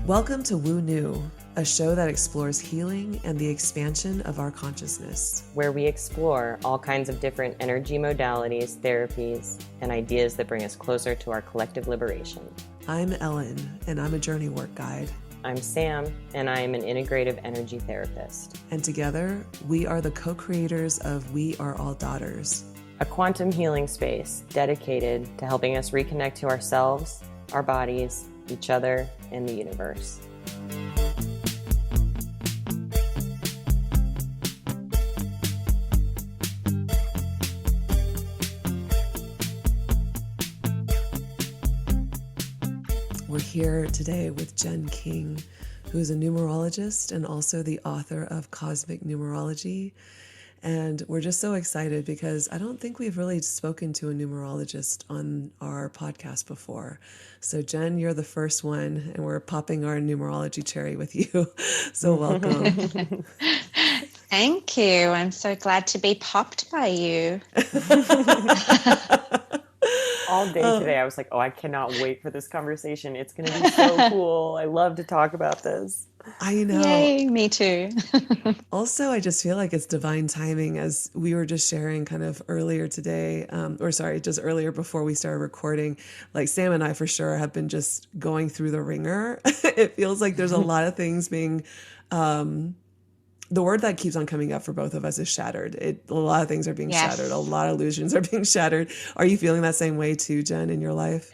Welcome to Woo New, a show that explores healing and the expansion of our consciousness. Where we explore all kinds of different energy modalities, therapies, and ideas that bring us closer to our collective liberation. I'm Ellen, and I'm a journey work guide. I'm Sam, and I am an integrative energy therapist. And together, we are the co-creators of We Are All Daughters, a quantum healing space dedicated to helping us reconnect to ourselves, our bodies, each other, and the universe. We're here today with Jen King, who is a numerologist and also the author of Cosmic Numerology. And we're just so excited because I don't think we've really spoken to a numerologist on our podcast before. So Jen, you're the first one, and we're popping our numerology cherry with you. So welcome. Thank you. I'm so glad to be popped by you. All day today, I was like, I cannot wait for this conversation. It's going to be so cool. I love to talk about this. I know. Yay, me too. Also, I just feel like it's divine timing, as we were just sharing kind of earlier today, just earlier before we started recording. Like Sam and I for sure have been just going through the ringer. It feels like there's a lot of things being, the word that keeps on coming up for both of us is shattered. A lot of things are being shattered. A lot of illusions are being shattered. Are you feeling that same way too, Jen, in your life?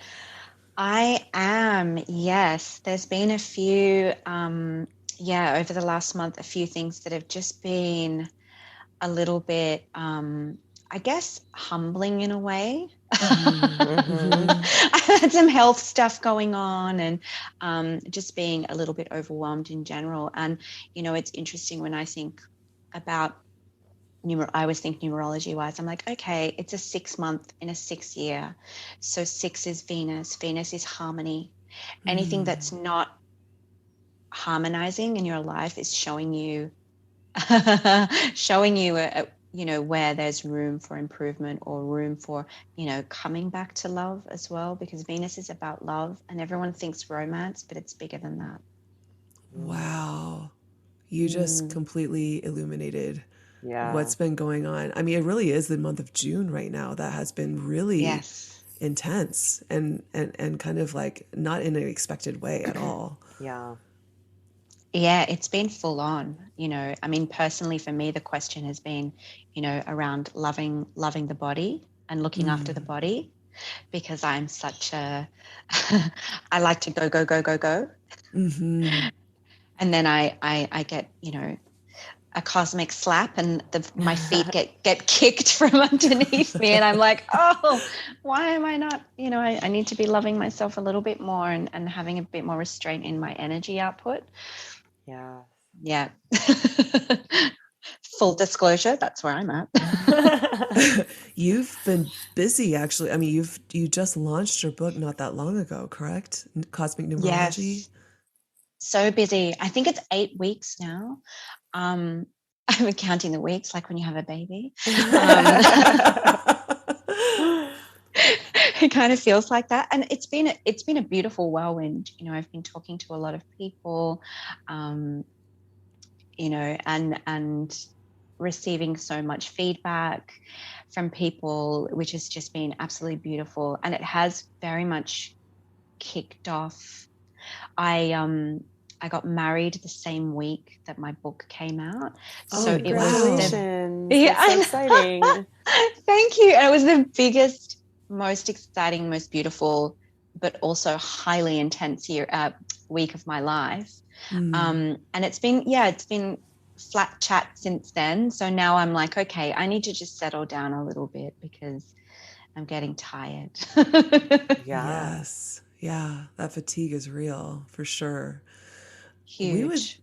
I am, yes. There's been a few, over the last month, a few things that have just been a little bit, I guess, humbling in a way. Mm-hmm. I had some health stuff going on and just being a little bit overwhelmed in general. And, it's interesting when I think about I always think numerology wise, I'm like, okay, it's a 6 month in a 6 year. So 6 is Venus. Venus is harmony. Anything that's not harmonizing in your life is showing you, where there's room for improvement or room for, coming back to love as well, because Venus is about love and everyone thinks romance, but it's bigger than that. Wow. You just completely illuminated what's been going on. I mean, it really is the month of June right now that has been really intense and kind of like not in an expected way at all. Yeah, it's been full on, I mean, personally for me, the question has been, around loving the body and looking after the body, because I'm such I like to go. Mm-hmm. And then I get, a cosmic slap and my feet get kicked from underneath me. And I'm like, why am I not, I need to be loving myself a little bit more and having a bit more restraint in my energy output. Yeah. Full disclosure, that's where I'm at. You've been busy, actually. I mean, you just launched your book not that long ago, correct? Cosmic Numerology. Yes. So busy. I think it's 8 weeks now. I'm counting the weeks like when you have a baby. It kind of feels like that. And it's been a beautiful whirlwind. I've been talking to a lot of people, and receiving so much feedback from people, which has just been absolutely beautiful. And it has very much kicked off. I got married the same week that my book came out. So it was That's so exciting. Thank you. And it was the biggest, most exciting, most beautiful, but also highly intense week of my life. And it's been flat chat since then. So now I'm like, okay, I need to just settle down a little bit because I'm getting tired. Yes. Yeah. That fatigue is real for sure. Huge.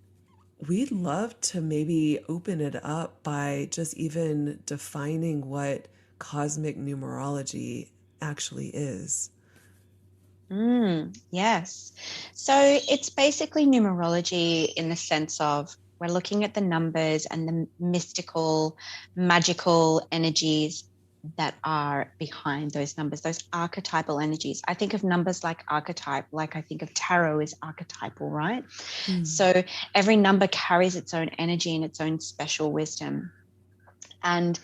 We'd love to maybe open it up by just even defining what cosmic numerology actually is. Yes. So it's basically numerology in the sense of we're looking at the numbers and the mystical, magical energies that are behind those numbers, those archetypal energies. I think of numbers like archetype, like I think of tarot is archetypal, right? So every number carries its own energy and its own special wisdom. And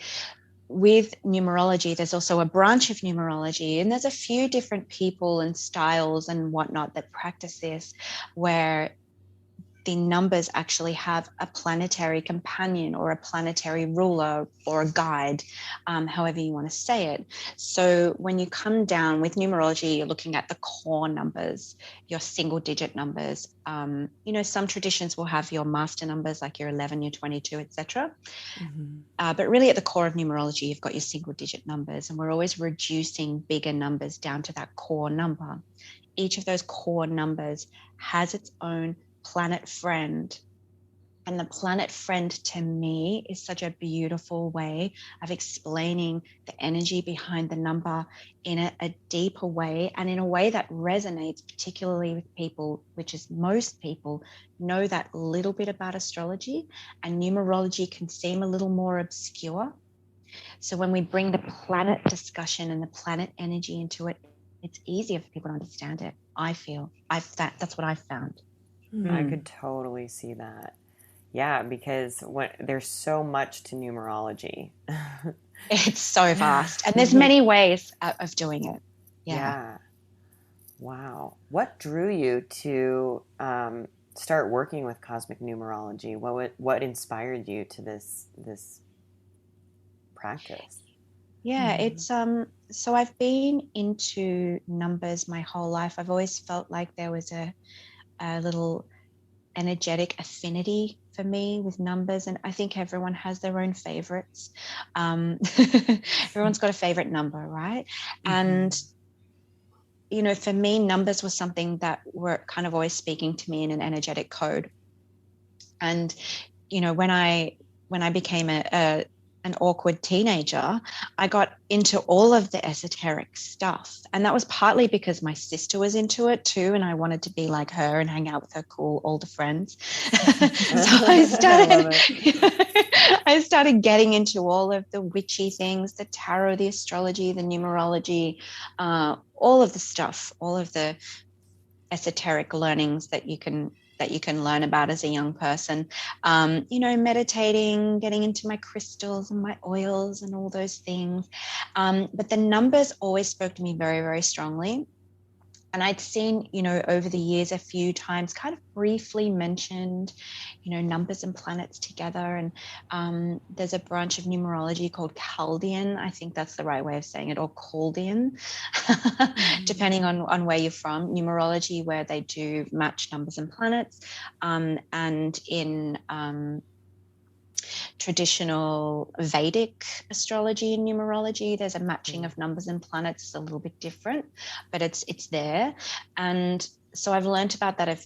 with numerology, there's also a branch of numerology, and there's a few different people and styles and whatnot that practice this, where the numbers actually have a planetary companion or a planetary ruler or a guide, however you want to say it. So when you come down with numerology, you're looking at the core numbers, your single digit numbers. Some traditions will have your master numbers like your 11, your 22, etc. But really at the core of numerology, you've got your single digit numbers, and we're always reducing bigger numbers down to that core number. Each of those core numbers has its own planet friend. And the planet friend to me is such a beautiful way of explaining the energy behind the number in a deeper way, and in a way that resonates particularly with people, which is most people know that little bit about astrology, and numerology can seem a little more obscure. So when we bring the planet discussion and the planet energy into it, it's easier for people to understand it. I feel that's what I've found. I could totally see that. Yeah, because there's so much to numerology. It's so vast, and there's many ways of doing it. Yeah. Wow. What drew you to start working with cosmic numerology? What inspired you to this practice? Yeah, it's so I've been into numbers my whole life. I've always felt like there was a little energetic affinity for me with numbers, and I think everyone has their own favorites. Everyone's got a favorite number, right? And for me, numbers was something that were kind of always speaking to me in an energetic code. And when I became an awkward teenager, I got into all of the esoteric stuff. And that was partly because my sister was into it too, and I wanted to be like her and hang out with her cool older friends. So I started getting into all of the witchy things, the tarot, the astrology, the numerology, all of the stuff, all of the esoteric learnings that you can learn about as a young person, meditating, getting into my crystals and my oils and all those things. But the numbers always spoke to me very, very strongly. And I'd seen, over the years a few times kind of briefly mentioned, numbers and planets together. And there's a branch of numerology called Chaldean. I think that's the right way of saying it, or Chaldean, depending on where you're from. Numerology, where they do match numbers and planets. And in traditional Vedic astrology and numerology, there's a matching of numbers and planets. It's a little bit different, but it's there. And so I've learned about that,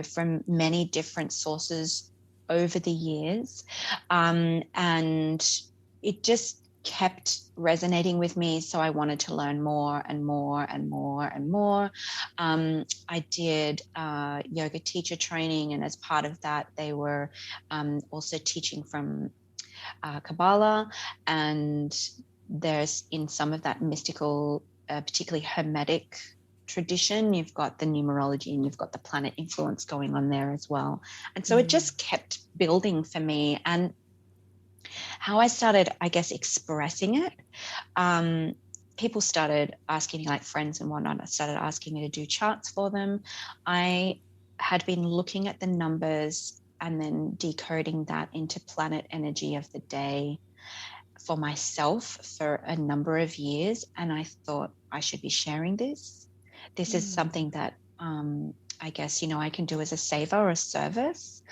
from many different sources over the years. And it just kept resonating with me. So I wanted to learn more and more and more and more. I did yoga teacher training, and as part of that, they were also teaching from Kabbalah, and there's in some of that mystical, particularly Hermetic tradition, you've got the numerology and you've got the planet influence going on there as well. And so it just kept building for me. And how I started, I guess, expressing it, people started asking me, like friends and whatnot, I started asking me to do charts for them. I had been looking at the numbers and then decoding that into planet energy of the day for myself for a number of years. And I thought I should be sharing this. This is something that I guess, I can do as a savor or a service,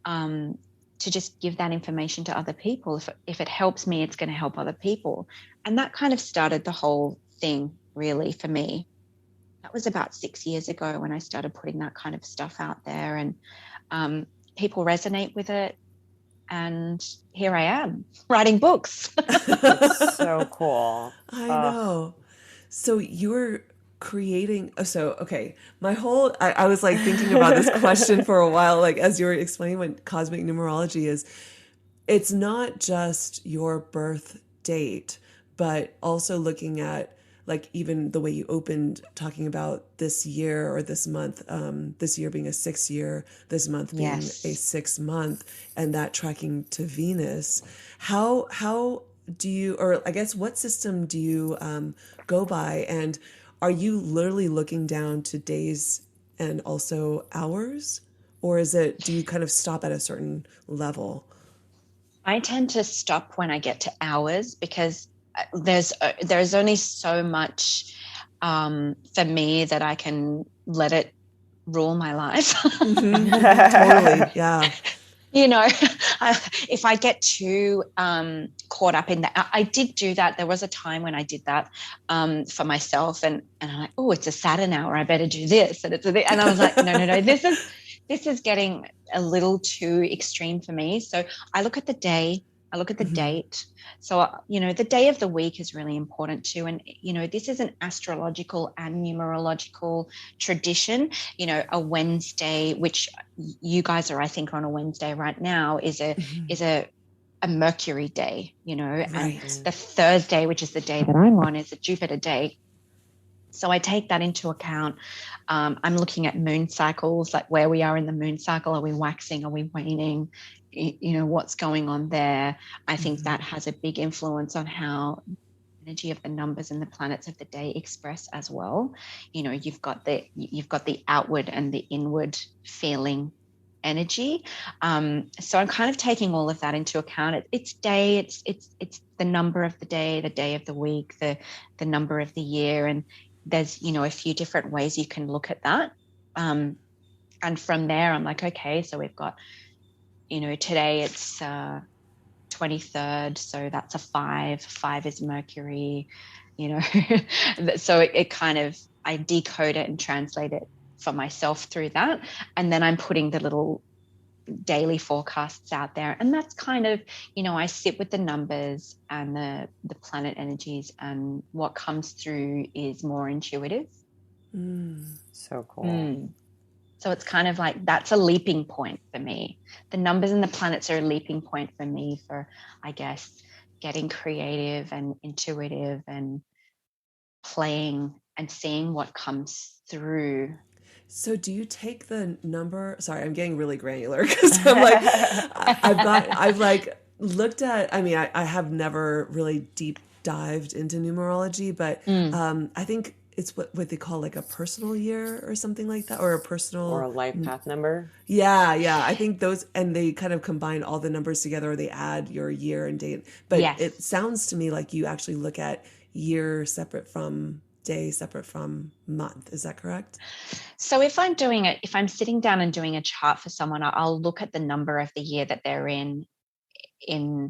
to just give that information to other people. If it helps me, it's going to help other people. And that kind of started the whole thing, really, for me. That was about 6 years ago when I started putting that kind of stuff out there, and people resonate with it. And here I am writing books. That's so cool. I know. So you're creating, okay, I was like thinking about this question for a while, like as you were explaining what cosmic numerology is. It's not just your birth date, but also looking at like even the way you opened talking about this year or this month, this year being a 6 year, this month being a Yes. 6 month, and that tracking to Venus. How do you, or I guess what system do you go by? And are you literally looking down to days and also hours? Or is it, do you kind of stop at a certain level? I tend to stop when I get to hours because there's only so much for me that I can let it rule my life. Totally. Yeah. You know, if I get too caught up in that, I did do that. There was a time when I did that for myself, and I'm like, oh, it's a Saturn hour. I better do this, and I was like, no, this is getting a little too extreme for me. So I look at the day, I look at the date. So, the day of the week is really important too. And, this is an astrological and numerological tradition. A Wednesday, which you guys are, I think, on a Wednesday right now, is a Mercury day, and Right. the Thursday, which is the day that I'm on, is a Jupiter day. So I take that into account. I'm looking at moon cycles, like where we are in the moon cycle. Are we waxing? Are we waning? What's going on there? I think that has a big influence on how energy of the numbers and the planets of the day express as well. You've got the outward and the inward feeling energy. So I'm kind of taking all of that into account. It's day, it's the number of the day, the day of the week, the number of the year, and there's a few different ways you can look at that. And from there, I'm like, okay, so we've got today it's 23rd, so that's a 5. 5 is Mercury, so it kind of, I decode it and translate it for myself through that, and then I'm putting the little daily forecasts out there, and that's kind of, I sit with the numbers and the planet energies, and what comes through is more intuitive. So cool. So it's kind of like, that's a leaping point for me. The numbers and the planets are a leaping point for me for, I guess, getting creative and intuitive and playing and seeing what comes through. So do you take the number? Sorry, I'm getting really granular because I'm like, I've like looked at, I mean, I have never really deep dived into numerology, but I think it's what they call like a personal year or something like that, or a personal, or a life path number. Yeah. I think those, and they kind of combine all the numbers together, or they add your year and date. But Yes. It sounds to me like you actually look at year separate from day, separate from month. Is that correct? So if I'm sitting down and doing a chart for someone, I'll look at the number of the year that they're in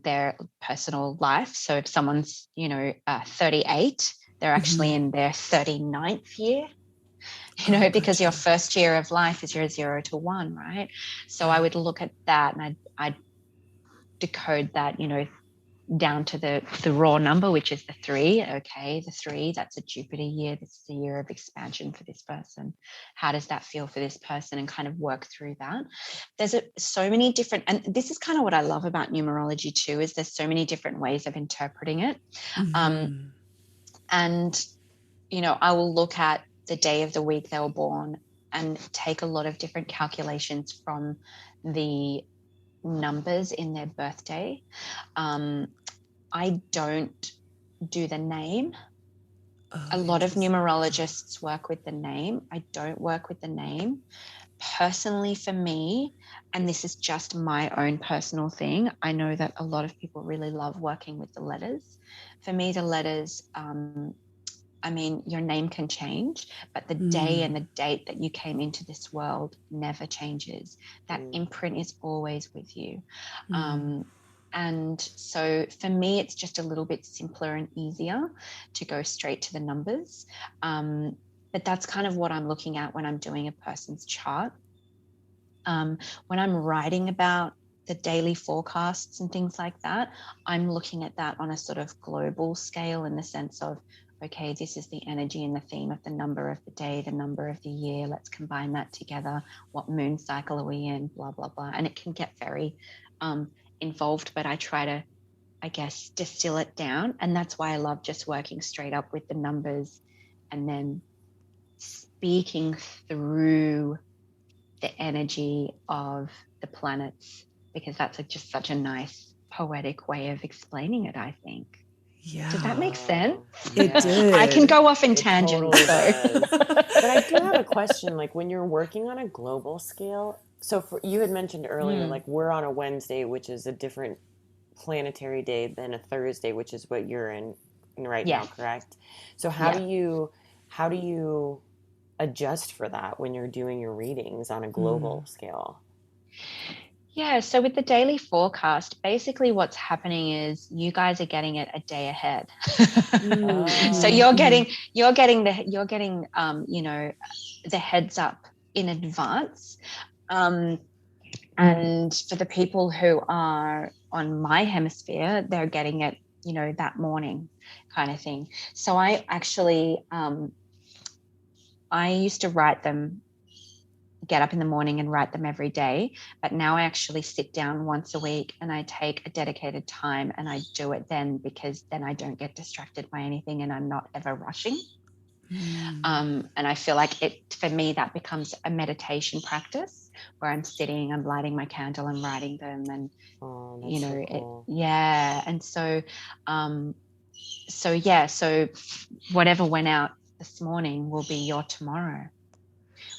their personal life. So if someone's, 38, they're actually in their 39th year, because your first year of life is your 0 to 1, right? So I would look at that, and I'd decode that, down to the raw number, which is the 3. Okay, the 3, that's a Jupiter year. This is a year of expansion for this person. How does that feel for this person? And kind of work through that. There's so many different, and this is kind of what I love about numerology too, is there's so many different ways of interpreting it. And, I will look at the day of the week they were born and take a lot of different calculations from the numbers in their birthday. I don't do the name. A lot of numerologists work with the name. I don't work with the name. Personally, for me, and this is just my own personal thing, I know that a lot of people really love working with the letters. For me, the letters, your name can change, but the day and the date that you came into this world never changes. That imprint is always with you. And so for me, it's just a little bit simpler and easier to go straight to the numbers. But that's kind of what I'm looking at when I'm doing a person's chart. When I'm writing about the daily forecasts and things like that, I'm looking at that on a sort of global scale, in the sense of, okay, this is the energy and the theme of the number of the day, the number of the year. Let's combine that together. What moon cycle are we in? Blah, blah, blah. And it can get very involved, but I try to I guess, distill it down. And that's why I love just working straight up with the numbers and then speaking through the energy of the planets, because that's just such a nice poetic way of explaining it, I think. Yeah. Does that make sense? It did. I can go off in It tangents. totally does. But I do have a question, like when you're working on a global scale, so you had mentioned earlier, like we're on a Wednesday, which is a different planetary day than a Thursday, which is what you're in right now, correct? So how do you adjust for that when you're doing your readings on a global scale? Yeah, so with the daily forecast, basically what's happening is you guys are getting it a day ahead. So you're getting you know, the heads up in advance. And for the people who are on my hemisphere, they're getting it, you know, that morning kind of thing. So I actually I used to write them, get up in the morning and write them every day. But now I actually sit down once a week and I take a dedicated time and I do it then, because then I don't get distracted by anything and I'm not ever rushing. And I feel like for me, that becomes a meditation practice where I'm sitting, I'm lighting my candle and writing them. And, you know, so cool. And so whatever went out this morning will be your tomorrow,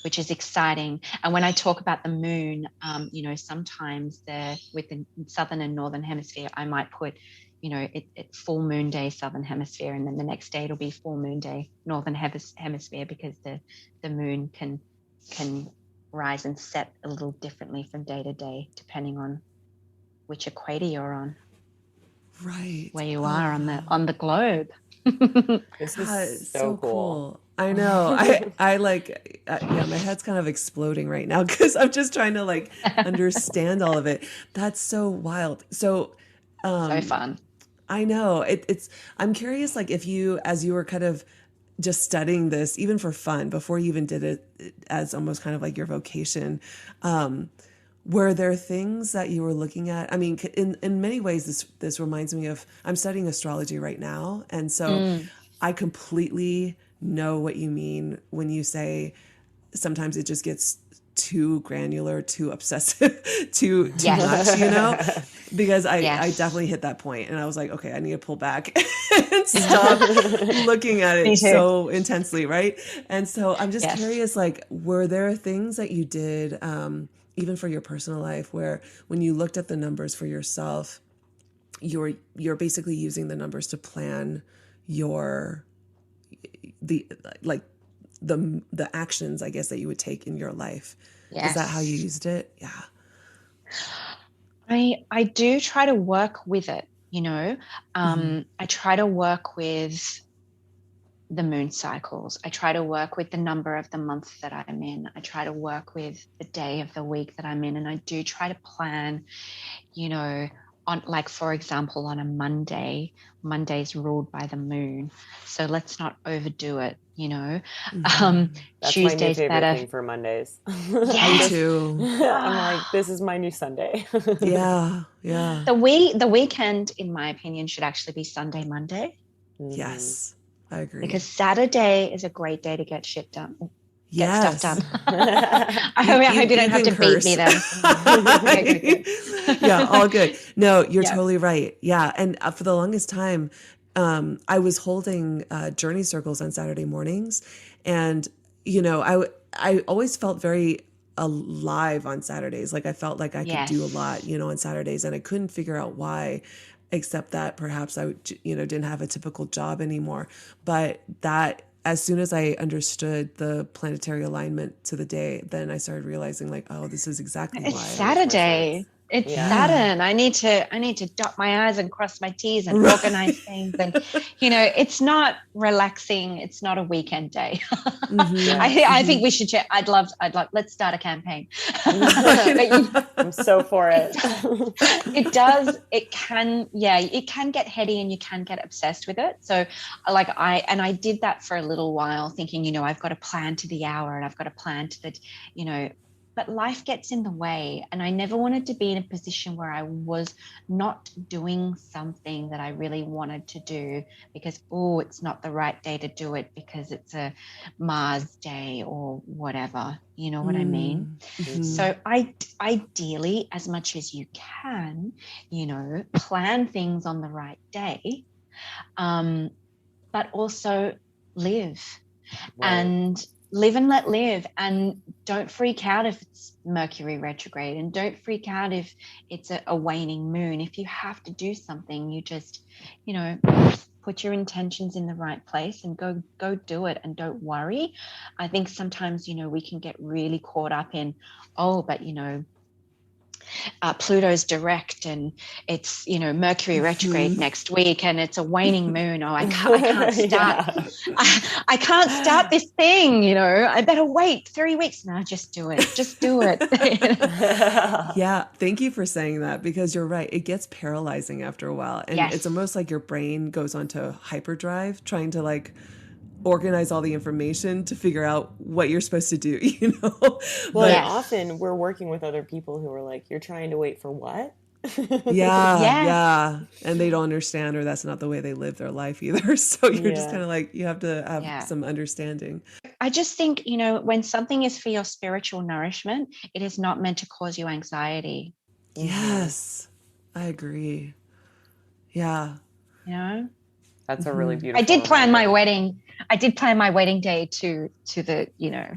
which is exciting. And when I talk about the moon, you know, sometimes with the southern and northern hemisphere, I might put, you know, it full moon day southern hemisphere, and then the next day it'll be full moon day northern hemisphere, because the moon can rise and set a little differently from day to day, depending on which equator you're on, right, where you are on the globe. This is so cool. I know. I like, yeah, my head's kind of exploding right now because I'm just trying to like understand all of it. That's so wild. So, so fun. I know I'm curious, like if you, as you were kind of just studying this, even for fun, before you even did it as almost kind of like your vocation, were there things that you were looking at? I mean, in many ways, this reminds me of, I'm studying astrology right now. And so I completely know what you mean when you say sometimes it just gets too granular, too obsessive, too much, you know, because I definitely hit that point and I was like, okay, I need to pull back and stop looking at it so intensely. Right. And so I'm just curious, like, were there things that you did, even for your personal life, where when you looked at the numbers for yourself, you're basically using the numbers to plan the actions, I guess, that you would take in your life. Yes. Is that how you used it? Yeah. I do try to work with it, you know. I try to work with the moon cycles. I try to work with the number of the month that I'm in. I try to work with the day of the week that I'm in. And I do try to plan, you know, on, like, for example, on a Monday's ruled by the moon. So let's not overdo it, you know. That's Tuesday's my new favorite better. thing for Mondays. Me too. I'm like, this is my new Sunday. Yeah. The weekend, in my opinion, should actually be Sunday, Monday. Yes, I agree. Because Saturday is a great day to get shit done. Get stuff done. I hope you don't have to beat me then. Okay, yeah, all good. No, you're totally right. Yeah. And for the longest time, I was holding journey circles on Saturday mornings. And, you know, I always felt very alive on Saturdays. Like I felt like I could do a lot, you know, on Saturdays. And I couldn't figure out why, except that perhaps I, you know, didn't have a typical job anymore. But that, as soon as I understood the planetary alignment to the day, then I started realizing, like, oh, this is exactly why. It's Saturday. It's Saturn. I need to dot my I's and cross my T's and organize things. And, you know, it's not relaxing. It's not a weekend day. I think we should check. I'd love, let's start a campaign. I'm so for it. It does. It can get heady and you can get obsessed with it. So like I did that for a little while, thinking, you know, I've got a plan to the hour and I've got a plan to the, you know, but life gets in the way. And I never wanted to be in a position where I was not doing something that I really wanted to do because, oh, it's not the right day to do it because it's a Mars day or whatever. You know what I mean? Mm-hmm. So ideally, as much as you can, you know, plan things on the right day, but also live. And live and let live, and don't freak out if it's Mercury retrograde, and don't freak out if it's a waning moon. If you have to do something, you just, you know, put your intentions in the right place and go do it, and don't worry. I think sometimes, you know, we can get really caught up in, oh, but you know, Pluto's direct and it's, you know, Mercury retrograde next week and it's a waning moon. Oh, I can't start. I can't start this thing, you know, I better wait 3 weeks. No, just do it. Just do it. Yeah. Thank you for saying that, because you're right. It gets paralyzing after a while. And Yes. It's almost like your brain goes onto hyperdrive trying to like organize all the information to figure out what you're supposed to do, you know? Well, Yes. often we're working with other people who are like, you're trying to wait for what? Yeah. And they don't understand, or that's not the way they live their life either. So you're just kind of like, you have to have some understanding. I just think, you know, when something is for your spiritual nourishment, it is not meant to cause you anxiety. Yes, I agree. Yeah. You know? That's a really beautiful. I did plan my wedding. I did plan my wedding day to the, you know,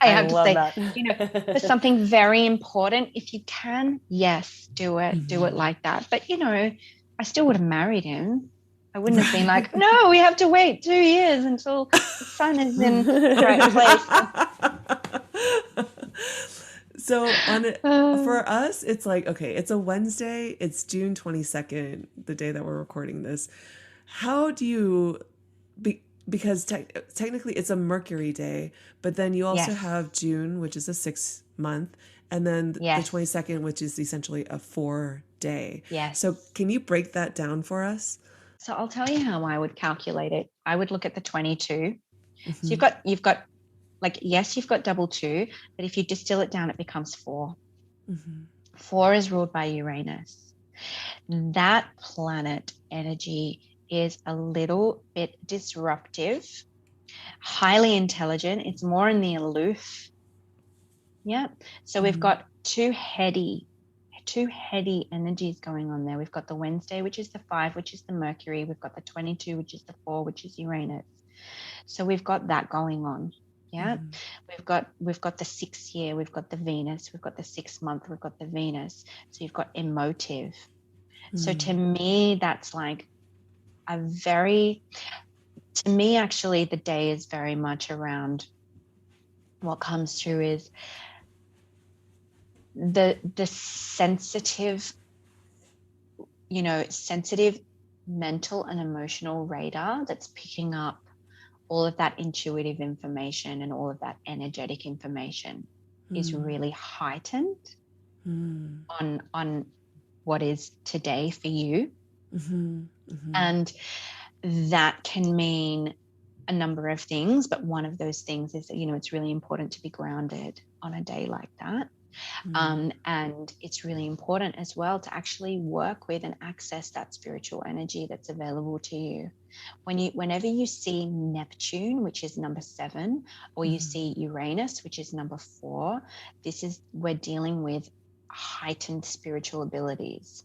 I have to say, that. you know, for something very important, if you can, yes, do it. Do it like that. But, you know, I still would have married him. I wouldn't have been like, no, we have to wait 2 years until the sun is in the right place. So for us, it's like, okay, it's a Wednesday. It's June 22nd, the day that we're recording this. How do you, because technically it's a Mercury day, but then you also have June, which is a 6 month, and then the 22nd, which is essentially a 4 day. Yes. So can you break that down for us? So I'll tell you how I would calculate it. I would look at the 22. So you've got like, yes, you've got double 2, but if you distill it down, it becomes 4. 4 is ruled by Uranus. That planet energy is a little bit disruptive, highly intelligent. It's more in the aloof. Yeah. So we've got two heady energies going on there. We've got the Wednesday, which is the 5, which is the Mercury. We've got the 22, which is the 4, which is Uranus. So we've got that going on. Yeah. We've got the 6 year, we've got the Venus, we've got the 6 month, we've got the Venus. So you've got emotive. So to me, that's like to me, actually, the day is very much around what comes through is the sensitive, you know, sensitive mental and emotional radar that's picking up all of that intuitive information and all of that energetic information is really heightened on what is today for you. And that can mean a number of things, but one of those things is that, you know, it's really important to be grounded on a day like that. And it's really important as well to actually work with and access that spiritual energy that's available to you. Whenever you see Neptune, which is number 7, or you see Uranus, which is number 4, we're dealing with heightened spiritual abilities.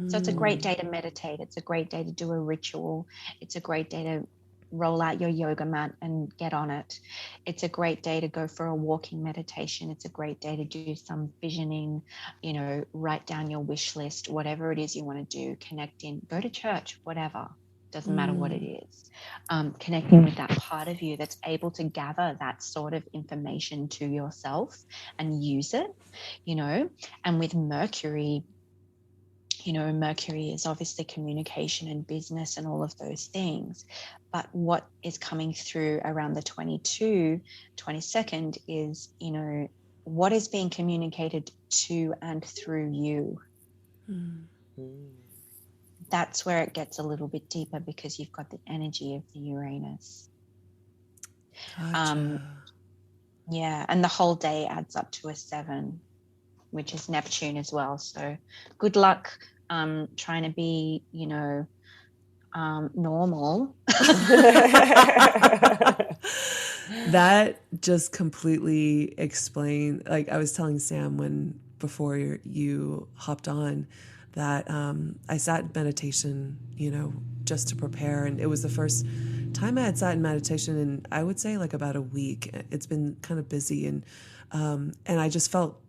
So it's a great day to meditate. It's a great day to do a ritual. It's a great day to roll out your yoga mat and get on it. It's a great day to go for a walking meditation. It's a great day to do some visioning, you know, write down your wish list, whatever it is you want to do, connect in, go to church, whatever. Doesn't matter what it is. Connecting with that part of you that's able to gather that sort of information to yourself and use it, you know. And with Mercury, you know, Mercury is obviously communication and business and all of those things. But what is coming through around the 22nd is, you know, what is being communicated to and through you. That's where it gets a little bit deeper because you've got the energy of the Uranus. Gotcha. Yeah, and the whole day adds up to a 7, which is Neptune as well. So good luck trying to be, normal. That just completely explained, like I was telling Sam before you hopped on, that I sat in meditation, just to prepare. And it was the first time I had sat in meditation in, I would say, like about a week. It's been kind of busy. And I just felt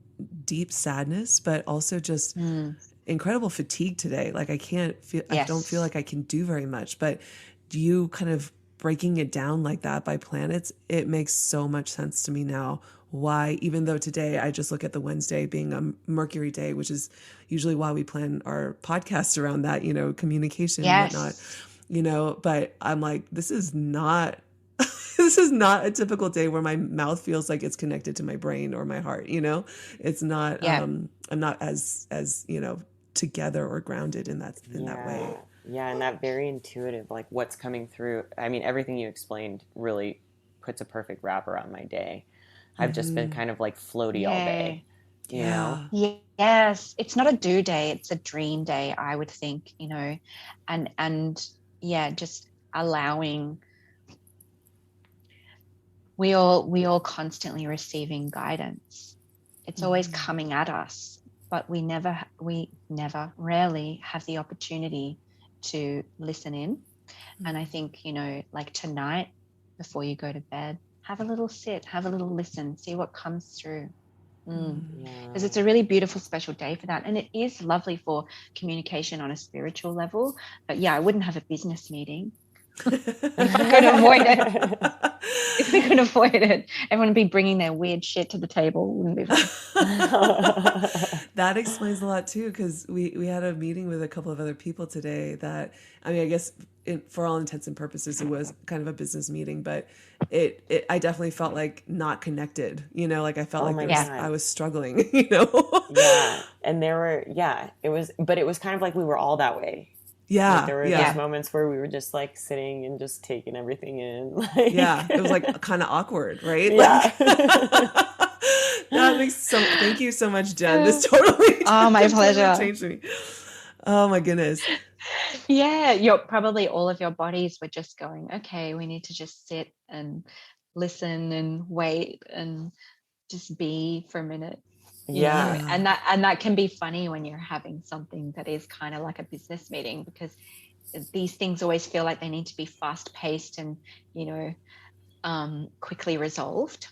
deep sadness, but also just incredible fatigue today. Like I don't feel like I can do very much. But do you kind of breaking it down like that by planets, it makes so much sense to me now why, even though today I just look at the Wednesday being a Mercury day, which is usually why we plan our podcasts around that, communication and whatnot, but I'm like, this is not this is not a typical day where my mouth feels like it's connected to my brain or my heart. It's not I'm not as together or grounded in that way. Yeah, and that very intuitive, like what's coming through. I mean, everything you explained really puts a perfect wrap around my day. I've just been kind of like floaty all day, you know? Yes, it's not a do day, it's a dream day, I would think, and just allowing. We all constantly receiving guidance. It's always coming at us, but we rarely have the opportunity to listen in. And I think, like tonight, before you go to bed, have a little sit, have a little listen, see what comes through. Because it's a really beautiful, special day for that. And it is lovely for communication on a spiritual level. But yeah, I wouldn't have a business meeting. If I could avoid it. If we could avoid it, everyone would be bringing their weird shit to the table. Wouldn't be fun. That explains a lot too, because we had a meeting with a couple of other people today that, I mean, I guess for all intents and purposes, it was kind of a business meeting, but I definitely felt like not connected, like I felt I was struggling, Yeah. And it was kind of like we were all that way. Yeah. Like there were those moments where we were just like sitting and just taking everything in. It was like kind of awkward, right? Yeah. That makes thank you so much, Jen. This totally my pleasure. Changed me. Oh my goodness. Yeah, probably all of your bodies were just going, okay, we need to just sit and listen and wait and just be for a minute. And that can be funny when you're having something that is kind of like a business meeting, because these things always feel like they need to be fast paced and quickly resolved.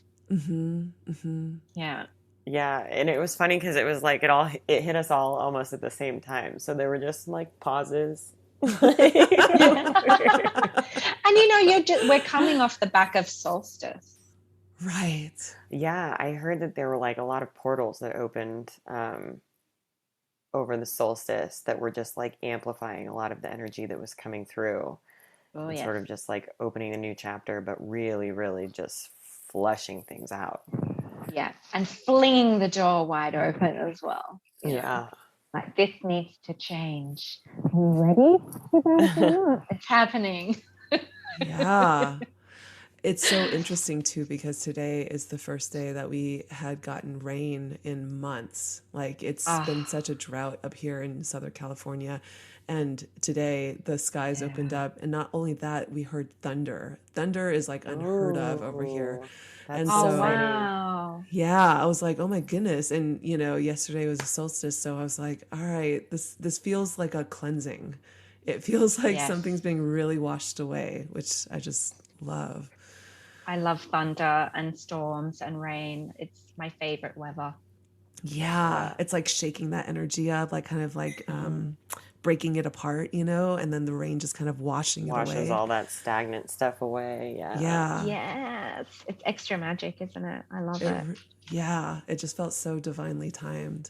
Yeah, and it was funny because it was like it hit us all almost at the same time, so there were just like pauses. And we're coming off the back of solstice. Right. Yeah, I heard that there were like a lot of portals that opened over the solstice that were just like amplifying a lot of the energy that was coming through. Sort of just like opening a new chapter, but really, really just flushing things out. Yeah, and flinging the door wide open as well. Yeah. Like, this needs to change. Are you ready? It's happening. Yeah. It's so interesting too, because today is the first day that we had gotten rain in months. Like it's been such a drought up here in Southern California. And today the skies opened up, and not only that, we heard thunder. Thunder is like unheard of over here. And so, wow. Yeah, I was like, oh my goodness. And yesterday was a solstice. So I was like, all right, this feels like a cleansing. It feels like something's being really washed away, which I just love. I love thunder and storms and rain. It's my favorite weather. Yeah, it's like shaking that energy up, like kind of like breaking it apart, and then the rain just kind of washes all that stagnant stuff away. Yeah. Yes, it's extra magic, isn't it? I love it. Yeah, it just felt so divinely timed.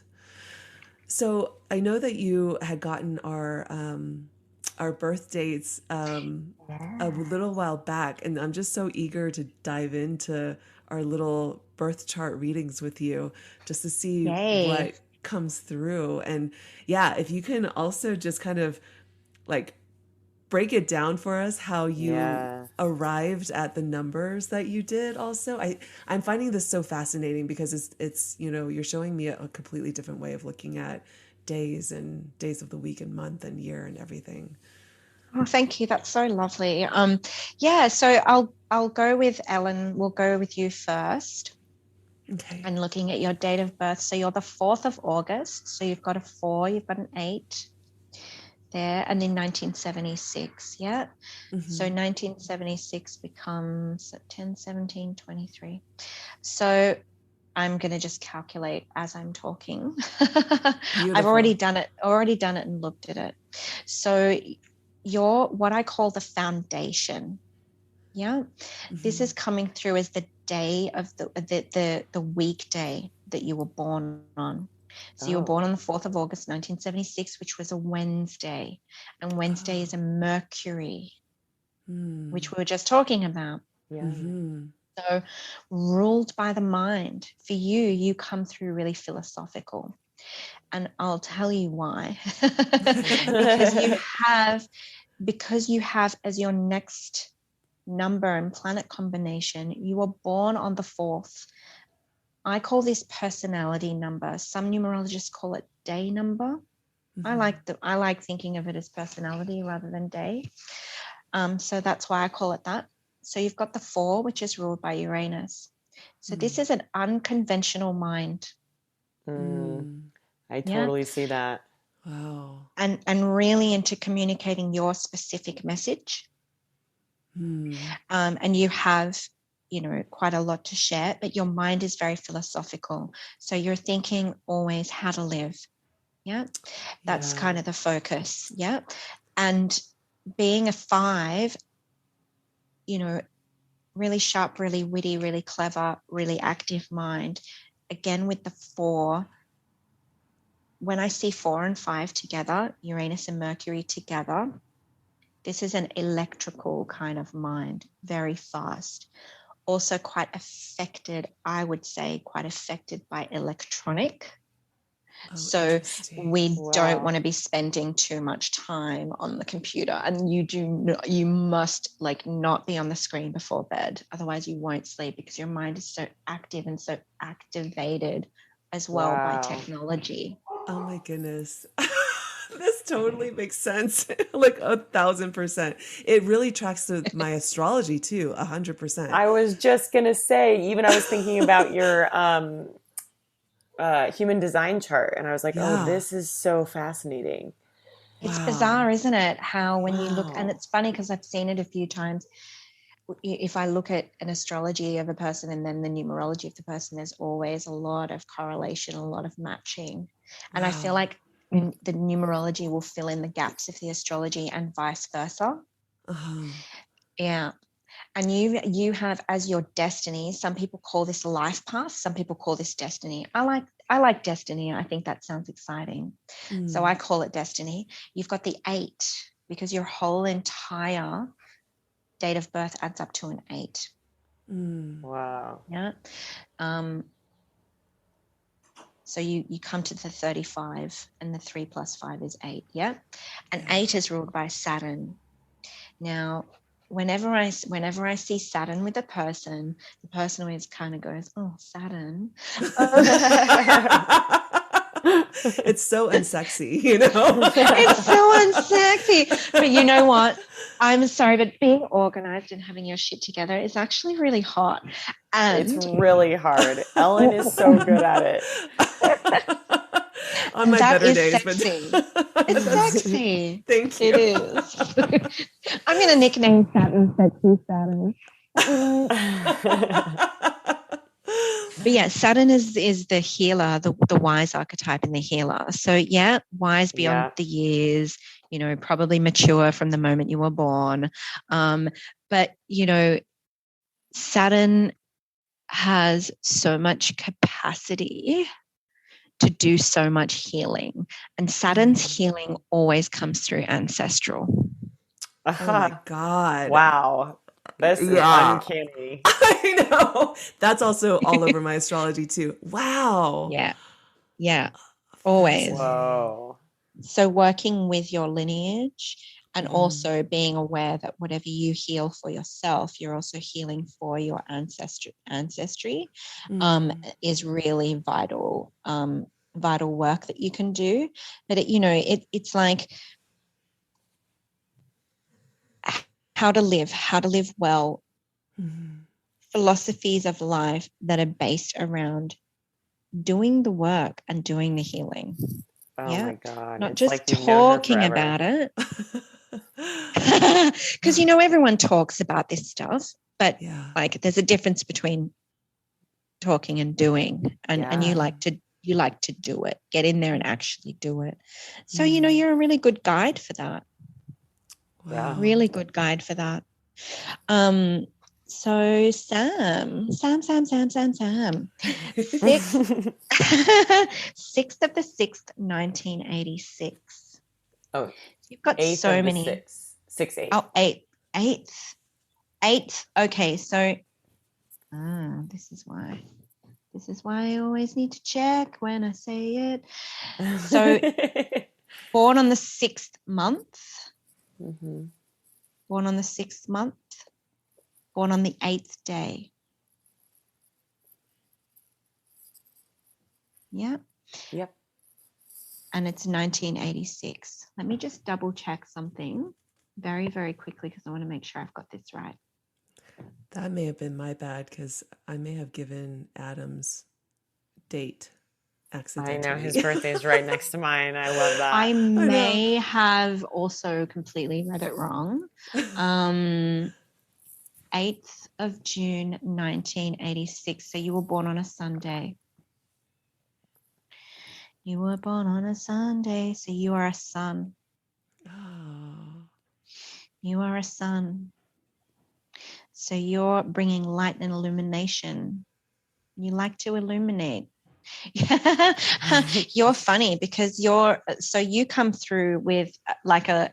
So I know that you had gotten our birth dates a little while back, and I'm just so eager to dive into our little birth chart readings with you, just to see what comes through. And if you can also just kind of like break it down for us how you Yeah. arrived at the numbers that you did also? I'm finding this so fascinating because it's you're showing me a completely different way of looking at days and days of the week and month and year and everything. Oh, thank you. That's so lovely. Yeah, so I'll go with Ellen. We'll go with you first. Okay. And looking at your date of birth. So you're the 4th of August. So you've got a 4, you've got an 8 there, and then 1976. Yeah. So 1976 becomes 10, 17, 23. So I'm going to just calculate as I'm talking. I've already done it and looked at it. So you're what I call the foundation. Yeah. This is coming through as the day of the weekday that you were born on. So you were born on the 4th of August, 1976, which was a Wednesday. And Wednesday is a Mercury, which we were just talking about. Yeah. So ruled by the mind. For you, you come through really philosophical. And I'll tell you why. because you have as your next number and planet combination, you were born on the 4th. I call this personality number. Some numerologists call it day number. I like thinking of it as personality rather than day. So that's why I call it that. So you've got the 4, which is ruled by Uranus. So this is an unconventional mind. I totally see that. Wow. And really into communicating your specific message. And you have, quite a lot to share, but your mind is very philosophical. So you're thinking always how to live. Yeah. That's kind of the focus. Yeah. And being a 5, really sharp, really witty, really clever, really active mind. Again, with the 4, when I see 4 and 5 together, Uranus and Mercury together, this is an electrical kind of mind, very fast. Also quite affected, I would say, by electronic. So we don't want to be spending too much time on the computer, and you must not be on the screen before bed. Otherwise you won't sleep because your mind is so active and so activated as well by technology. Oh my goodness. This totally makes sense. 1,000%. It really tracks to my astrology too, 100%. I was just going to say, even I was thinking about your human design chart, and I was like, oh, this is so fascinating. It's bizarre, isn't it? How when you look, and it's funny because I've seen it a few times. If I look at an astrology of a person and then the numerology of the person, there's always a lot of correlation, a lot of matching. And I feel like the numerology will fill in the gaps of the astrology and vice versa. Yeah. And you have as your destiny, some people call this life path, some people call this destiny. I like destiny. I think that sounds exciting. So I call it destiny. You've got the 8 because your whole entire date of birth adds up to an 8. Wow. Yeah. So you come to the 35, and the 3 plus 5 is 8. Yeah. And 8 is ruled by Saturn. Now, whenever I see Saturn with a person, the person always kind of goes, "Oh, Saturn." It's so unsexy, It's so unsexy. But you know what? I'm sorry, but being organized and having your shit together is actually really hot. And it's really hard. Ellen is so good at it. On my better days, sexy. It's sexy. Thank you. It is. I'm going to nickname Saturn Sexy Saturn. But yeah, Saturn is the healer, the wise archetype in the healer. So yeah, wise beyond the years, probably mature from the moment you were born. But Saturn has so much capacity to do so much healing, and Saturn's healing always comes through ancestral. Oh my God. Wow. This is uncanny. I know. That's also all over my astrology too. Wow. Yeah. Always. Whoa. So working with your lineage And also being aware that whatever you heal for yourself, you're also healing for your ancestry is really vital, vital work that you can do. But it's like how to live well, philosophies of life that are based around doing the work and doing the healing. Oh my God. Not it's just like you've known her talking forever. about it. Because everyone talks about this stuff, but like there's a difference between talking and doing, and you like to do it, get in there and actually do it. So you're a really good guide for that. Wow. Really good guide for that. So Sam. 6th of the 6th, 1986. Oh, you've got so many. 6/8. Oh, 8th. Okay, so this is why I always need to check when I say it. So born on the 6th month. Born on the 6th month. Born on the 8th day. Yeah. Yep. And it's 1986. Let me just double check something very, very quickly because I want to make sure I've got this right. That may have been my bad because I may have given Adam's date accidentally. I know his birthday is right next to mine. I love that. I may have also completely read it wrong. 8th of June, 1986. So you were born on a Sunday. You were born on a Sunday, so you are a sun. Oh. You are a sun. So you're bringing light and illumination. You like to illuminate. You're funny because you come through with like an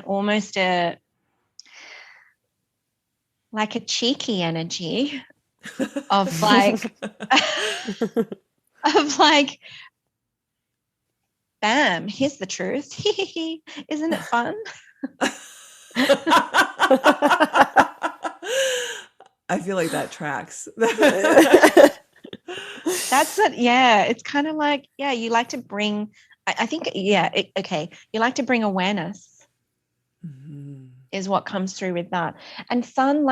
almost like a cheeky energy of like bam, here's the truth. Isn't it fun? I feel like that tracks. That's it. Yeah. It's kind of like, you like to bring, I think, okay. You like to bring awareness is what comes through with that. And sun,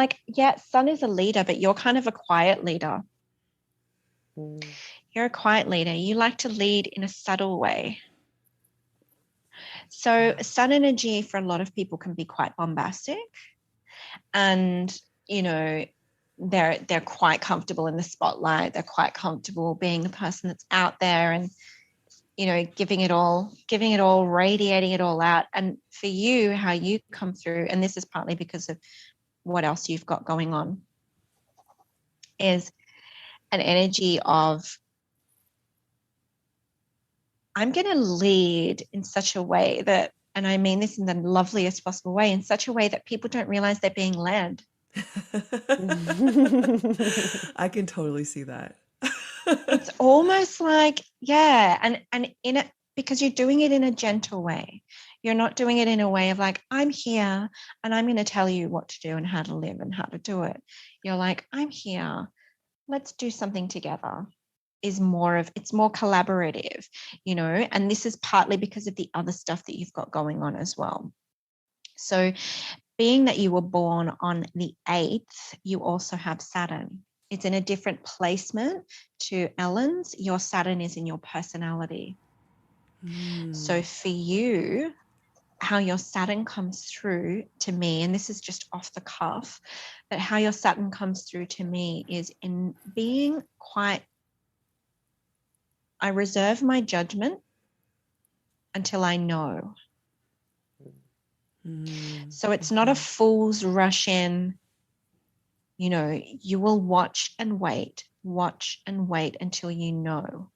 sun is a leader, but you're kind of a quiet leader. You're a quiet leader. You like to lead in a subtle way. So sun energy for a lot of people can be quite bombastic, and they're quite comfortable in the spotlight. They're quite comfortable being the person that's out there and giving it all, radiating it all out. And for you, how you come through, and this is partly because of what else you've got going on, is an energy of, I'm going to lead in such a way that, and I mean this in the loveliest possible way, in such a way that people don't realize they're being led. I can totally see that. It's almost like, and in it, because you're doing it in a gentle way. You're not doing it in a way of like, I'm here and I'm going to tell you what to do and how to live and how to do it. You're like, I'm here. Let's do something together. It's more collaborative, and this is partly because of the other stuff that you've got going on as well. So being that you were born on the 8th, you also have Saturn. It's in a different placement to Ellen's. Your Saturn is in your personality. So for you, how your Saturn comes through to me, and this is just off the cuff, but how your Saturn comes through to me is in being quite, I reserve my judgment until I know. So it's not a fool's rush in. You will watch and wait until you know.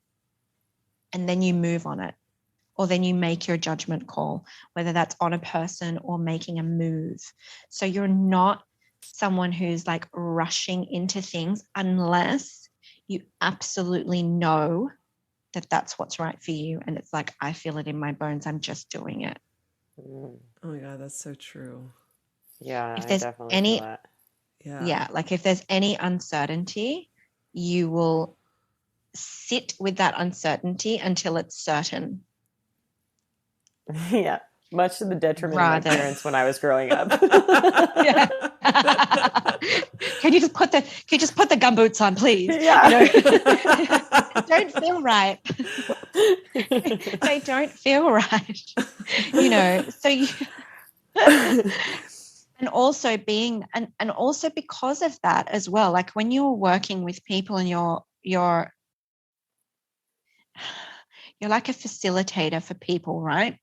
And then you move on it. Or then you make your judgment call, whether that's on a person or making a move. So you're not someone who's like rushing into things unless you absolutely know that that's what's right for you. And it's like, I feel it in my bones. I'm just doing it. Mm. Oh my God, that's so true. Yeah, If I there's definitely any, feel that. yeah, like if there's any uncertainty, you will sit with that uncertainty until it's certain. Yeah, much to the detriment of my Rather, parents when I was growing up. yeah. Can you just put the gumboots on, please? Yeah. You know, don't feel right. They don't feel right. You know, so you and also being and also because of that as well, like when you're working with people and you're like a facilitator for people, right?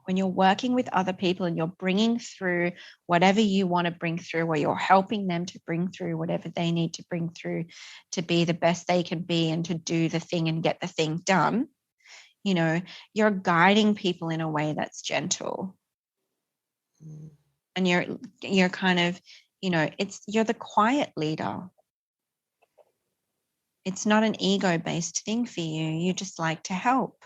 When you're working with other people and you're bringing through whatever you want to bring through, or you're helping them to bring through whatever they need to bring through to be the best they can be and to do the thing and get the thing done, you know, you're guiding people in a way that's gentle. And you're kind of, you know, you're the quiet leader. It's not an ego-based thing for you. You just like to help.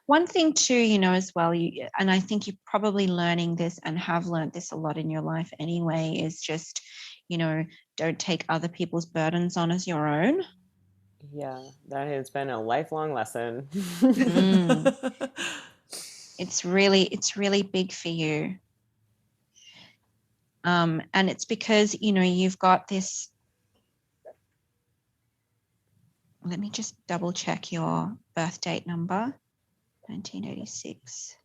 One thing too, you know, as well, and I think you're probably learning this and have learned this a lot in your life anyway, is just, you know, don't take other people's burdens on as your own. Yeah, that has been a lifelong lesson. It's really big for you. And it's because, you know, you've got this. Let me just double check your birth date number. 1986.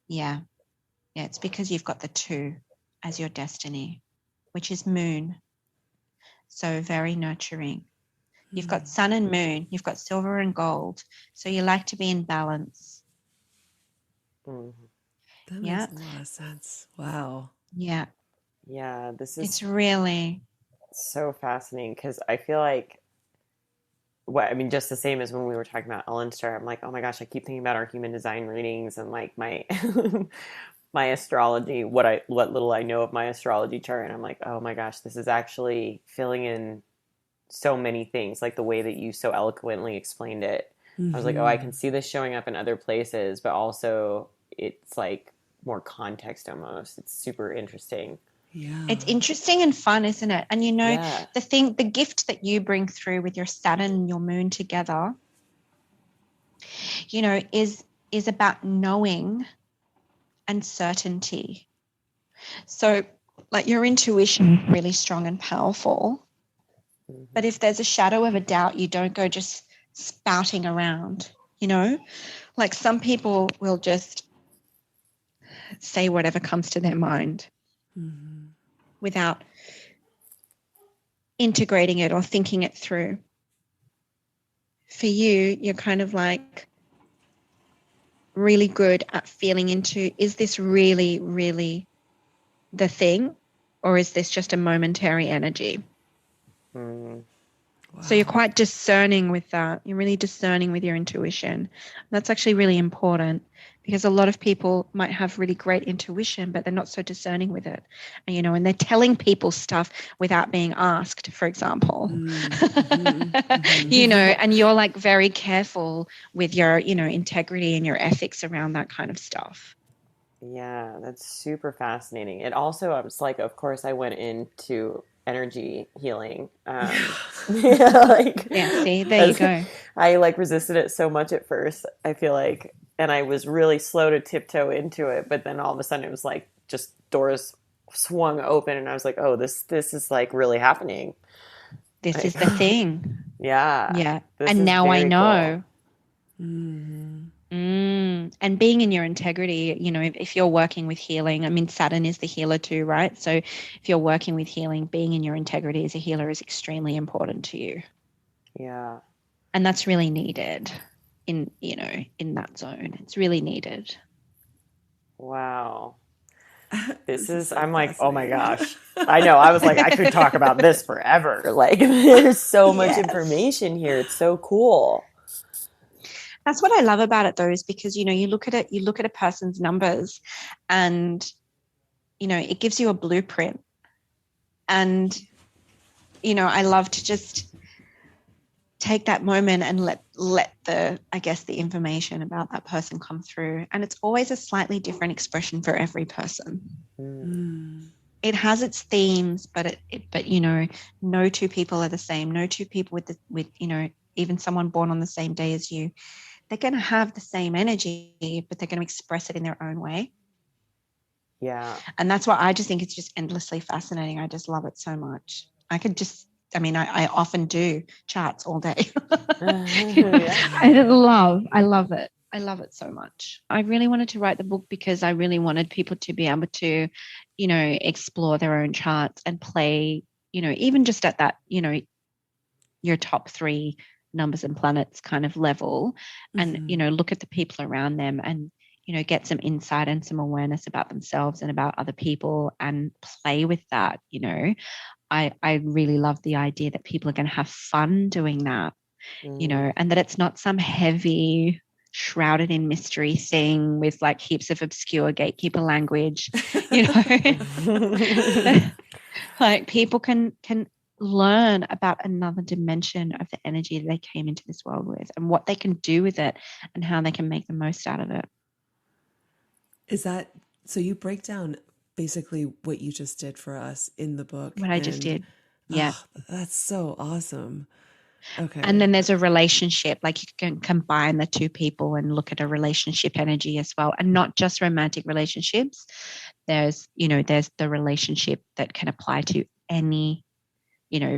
Yeah, it's because you've got the 2 as your destiny, which is moon. So very nurturing. You've got sun and moon. You've got silver and gold. So you like to be in balance. That makes a lot of sense. Wow. Yeah. Yeah, it's really so fascinating because I feel like, I mean, just the same as when we were talking about Ellen Star, I'm like, oh my gosh, I keep thinking about our human design readings and like my my astrology, what little I know of my astrology chart, and I'm like, oh my gosh, this is actually filling in so many things, like the way that you so eloquently explained it. I was like, oh, I can see this showing up in other places, but also it's like more context almost. It's super interesting. Yeah. It's interesting and fun, isn't it? And you know, the gift that you bring through with your Saturn and your moon together, you know, is about knowing and certainty. So like your intuition is really strong and powerful. But if there's a shadow of a doubt, you don't go just spouting around, you know? Like some people will just say whatever comes to their mind without integrating it or thinking it through. For you, you're kind of like really good at feeling into, is this really, really the thing? Or is this just a momentary energy? Wow. So you're quite discerning with that. You're really discerning with your intuition. That's actually really important because a lot of people might have really great intuition, but they're not so discerning with it. And, you know, and they're telling people stuff without being asked, for example. You know, and you're like very careful with your, you know, integrity and your ethics around that kind of stuff. Yeah, that's super fascinating. It also, I was like, of course, I went into energy healing. See, there you go. I like resisted it so much at first, I feel like, and I was really slow to tiptoe into it. But then all of a sudden, it was like just doors swung open, and I was like, oh, this is like really happening. This is the thing. Yeah. And now I know. Cool. And being in your integrity, you know, if you're working with healing, I mean, Saturn is the healer too, right? So if you're working with healing, being in your integrity as a healer is extremely important to you. Yeah. And that's really needed in, you know, in that zone. It's really needed. Wow. I'm like, oh my gosh. I know. I was like, I could talk about this forever. Like, there's so much information here. It's so cool. That's what I love about it, though, is because, you know, you look at a person's numbers and, you know, it gives you a blueprint. And, you know, I love to just take that moment and let the, I guess, the information about that person come through. And it's always a slightly different expression for every person. It has its themes, but but no two people are the same. No two people with even someone born on the same day as you, they're going to have the same energy, but they're going to express it in their own way. Yeah. And that's why I just think it's just endlessly fascinating. I just love it so much. I often do charts all day. I love it. I love it so much. I really wanted to write the book because I really wanted people to be able to, explore their own charts and play, even just at that, your top 3 numbers and planets kind of level, and, look at the people around them and, get some insight and some awareness about themselves and about other people and play with that. I really love the idea that people are going to have fun doing that, and that it's not some heavy, shrouded in mystery thing with like heaps of obscure gatekeeper language, like people can learn about another dimension of the energy that they came into this world with and what they can do with it and how they can make the most out of it. Is that, so you break down basically what you just did for us in the book? What I just did. Yeah. Oh, that's so awesome. Okay. And then there's a relationship, like you can combine the two people and look at a relationship energy as well. And not just romantic relationships. There's the relationship that can apply to any,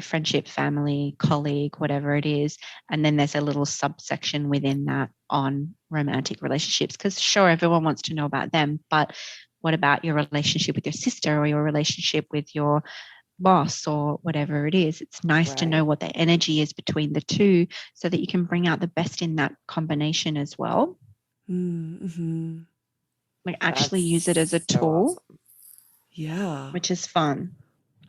friendship, family, colleague, whatever it is. And then there's a little subsection within that on romantic relationships, because sure, everyone wants to know about them, but what about your relationship with your sister or your relationship with your boss or whatever it is? It's nice to know what the energy is between the two so that you can bring out the best in that combination as well. Mm-hmm. Like actually use it as a tool. Awesome. Yeah. Which is fun.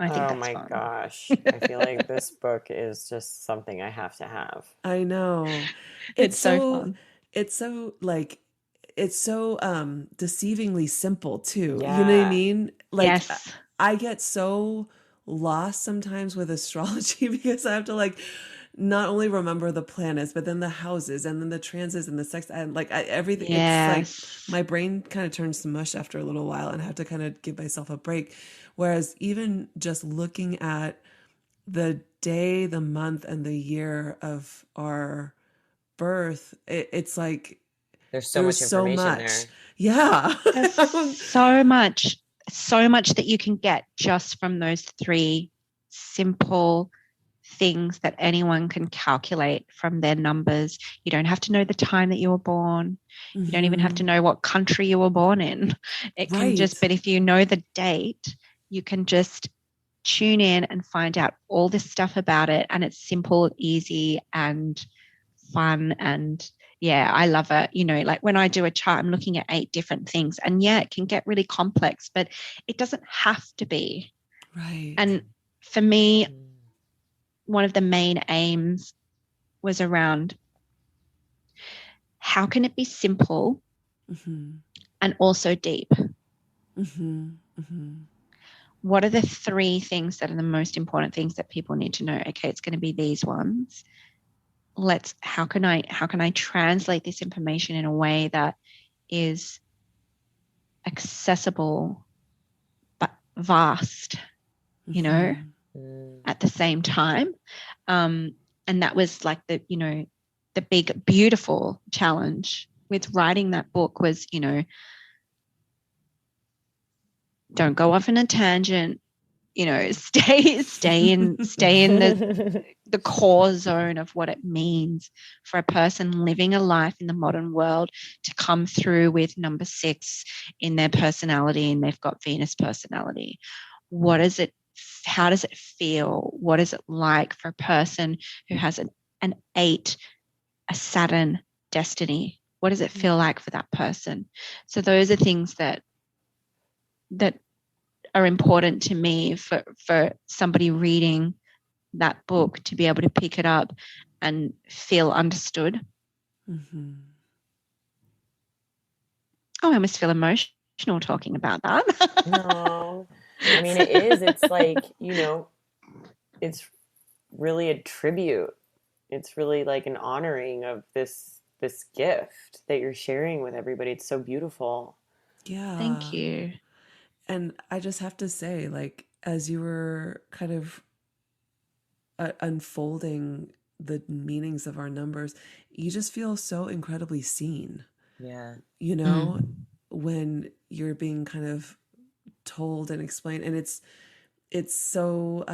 I think that's fun. Gosh. I feel like this book is just something I have to have. I know. It's so fun. It's so like, it's so deceivingly simple too. Yeah. You know what I mean? Like, yes. I get so lost sometimes with astrology because I have to like not only remember the planets, but then the houses and then the transits and the sex and like everything. Yes. It's like my brain kind of turns to mush after a little while and I have to kind of give myself a break. Whereas even just looking at the day, the month, and the year of our birth, it's like there's so much information there. Yeah. So much that you can get just from those 3 simple things that anyone can calculate from their numbers. You don't have to know the time that you were born. You don't even have to know what country you were born in. It can just, but if you know the date, you can just tune in and find out all this stuff about it. And it's simple, easy, and fun. And yeah, I love it. Like when I do a chart, I'm looking at 8 different things. And yeah, it can get really complex, but it doesn't have to be. Right. And for me, one of the main aims was around how can it be simple and also deep? What are the 3 things that are the most important things that people need to know? Okay, it's going to be these ones. How can I translate this information in a way that is accessible but vast, at the same time. And that was like the big, beautiful challenge with writing that book was, don't go off in a tangent, stay in the core zone of what it means for a person living a life in the modern world to come through with number 6 in their personality, and they've got Venus personality. How does it feel? What is it like for a person who has an 8, a Saturn destiny? What does it feel like for that person? So those are things that are important to me for somebody reading that book to be able to pick it up and feel understood. Oh, I almost feel emotional talking about that. No. I mean, it is. It's like, it's really a tribute It's really like an honoring of this gift that you're sharing with everybody. It's so beautiful. Yeah. Thank you. And I just have to say, like, as you were kind of unfolding the meanings of our numbers, you just feel so incredibly seen, Yeah. you know, Mm. when you're being kind of told and explained. And it's so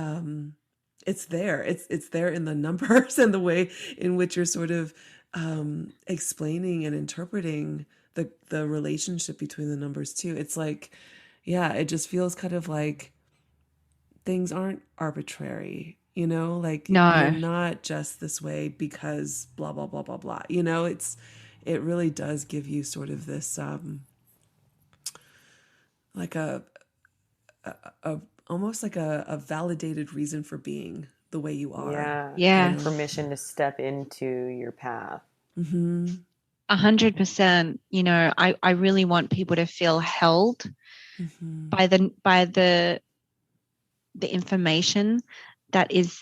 it's there. It's there in the numbers and the way in which you're sort of explaining and interpreting the relationship between the numbers too. It's like, yeah, it just feels kind of like things aren't arbitrary, you know, like you're No. not just this way because blah blah blah blah blah. You know, it really does give you sort of this like a almost like a validated reason for being the way you are, Yeah. you Like Yeah. know. permission to step into your path. Mm-hmm. 100%. You know, I really want people to feel held Mm-hmm. by the information that is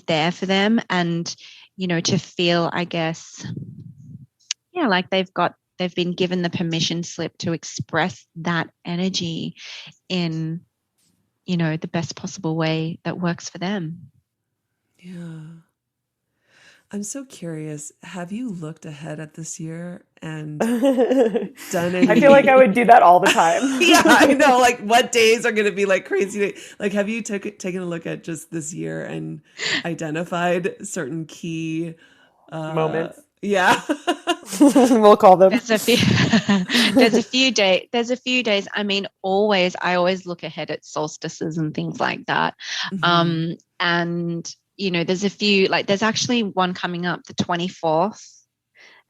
there for them, and you know, to feel, I guess, yeah, like they've been given the permission slip to express that energy in, you know, the best possible way that works for them. Yeah. I'm so curious. Have you looked ahead at this year and done I feel like I any? would do that all the time. Yeah, I know. Like, what days are going to be like crazy days? Like, have you taken a look at just this year and identified certain key? Moments. Yeah. We'll call them. There's a few there's a few days. I mean, I always look ahead at solstices and things like that. Hmm. And you know, there's a few, like there's actually one coming up, the 24th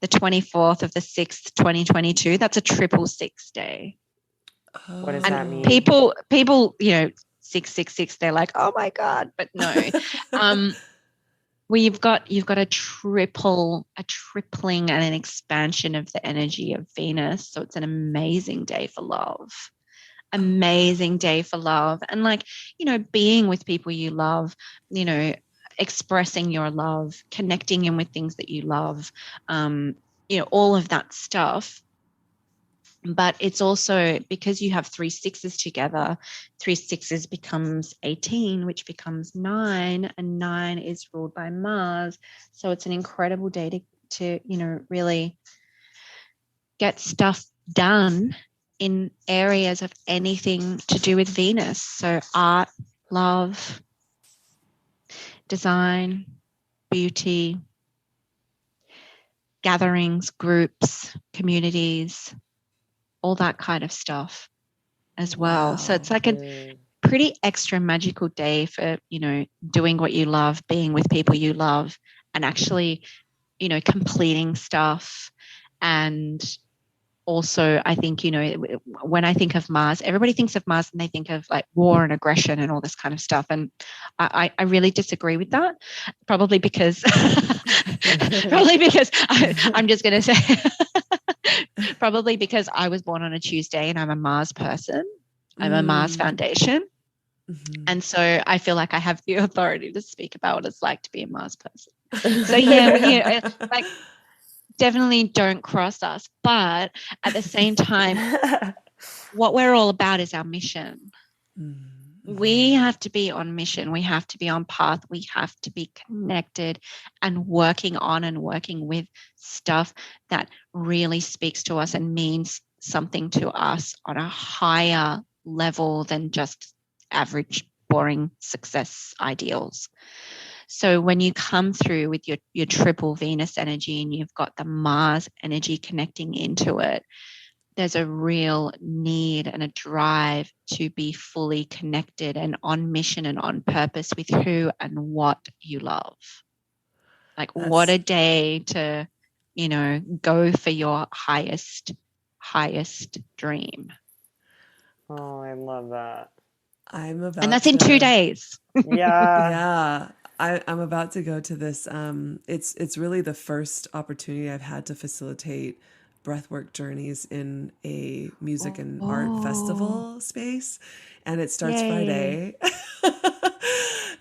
of the 6th, 2022. That's a 666 day. What does And that Oh. mean? people, you know, 666, they're like, oh my God, but no. Well, you've got a tripling and an expansion of the energy of Venus. So it's an amazing day for love. Oh, Amazing wow. day for love. And like, you know, being with people you love, you know, expressing your love, connecting in with things that you love, you know, all of that stuff. But it's also because you have 3 6s together, 3 6s becomes 18, which becomes 9, and 9 is ruled by Mars. So it's an incredible day to you know, really get stuff done in areas of anything to do with Venus. So art, love, design, beauty, gatherings, groups, communities, all that kind of stuff as well. So it's Wow. like a pretty extra magical day for, you know, doing what you love, being with people you love, and actually, you know, completing stuff. And also, I think, you know, when I think of Mars, everybody thinks of Mars and they think of like war and aggression and all this kind of stuff. And I really disagree with that. Probably because I'm just going to say, probably because I was born on a Tuesday and I'm a Mars person. I'm a Mars Mm. foundation. Mm-hmm. And so I feel like I have the authority to speak about what it's like to be a Mars person. So yeah, you know, like definitely don't cross us. But at the same time, what we're all about is our mission. Mm-hmm. We have to be on mission. We have to be on path. We have to be connected and working on and working with stuff that really speaks to us and means something to us on a higher level than just average, boring success ideals. So when you come through with your triple Venus energy and you've got the Mars energy connecting into it, there's a real need and a drive to be fully connected and on mission and on purpose with who and what you love. Like, what That's a day to, you know, go for your highest dream. Oh, I love that. I'm And about that's in 2 to. days. Yeah. Yeah, I'm about to go to this. It's really the first opportunity I've had to facilitate breathwork journeys in a music and art Oh, festival space, and it starts yay. Friday.